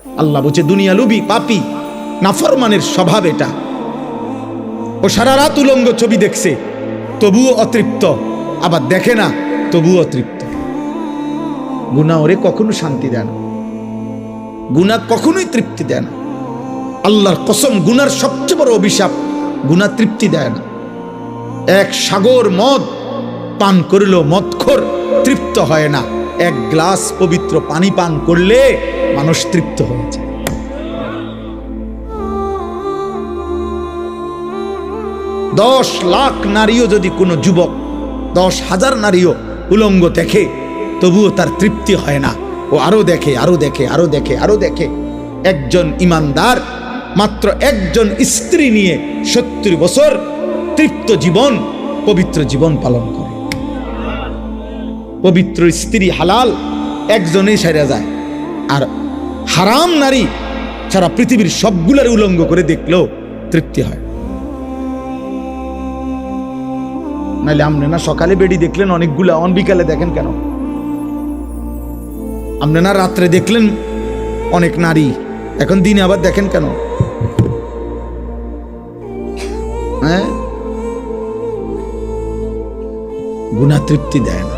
আল্লাহ বলছে দুনিয়া লুবি, পাপী, নাফরমানের স্বভাব এটা। ও সারা রাত উলঙ্গ ছবি দেখছে, তবুও অতৃপ্ত, আবার দেখে না, তবুও অতৃপ্ত। গুনাহ ওরে কখনো শান্তি দেয় না, গুনাহ কখনোই তৃপ্তি দেয় না। আল্লাহর কসম, গুনার সবচেয়ে বড় অভিশাপ, গুনাহ তৃপ্তি দেয় না। এক সাগর মদ পান করলেও মদখোর তৃপ্ত হয় না, এক গ্লাস পবিত্র পানি পান করলে মানুষ তৃপ্ত হয়ে যায়। দশ লাখ নারীও যদি কোনো যুবক, 10,000 নারীও উলঙ্গ দেখে, তবুও তার তৃপ্তি হয় না, ও আরো দেখে, আরো দেখে, আরো দেখে, আরো দেখে। একজন ইমানদার মাত্র একজন স্ত্রী নিয়ে 70 বছর তৃপ্ত জীবন, পবিত্র জীবন পালন করে। পবিত্র স্ত্রী হালাল একজনেই সেরে যায়, আর হারাম নারী সারা পৃথিবীর সবগুলার উলঙ্গ করে দেখলেও তৃপ্তি হয়। নাহলে আপনি না সকালে বেডি দেখলেন অনেকগুলা, অন বিকালে দেখেন কেন? আপনি না রাত্রে দেখলেন অনেক নারী, এখন দিনে আবার দেখেন কেন? হ্যাঁ, গুনাহ তৃপ্তি দেয় না।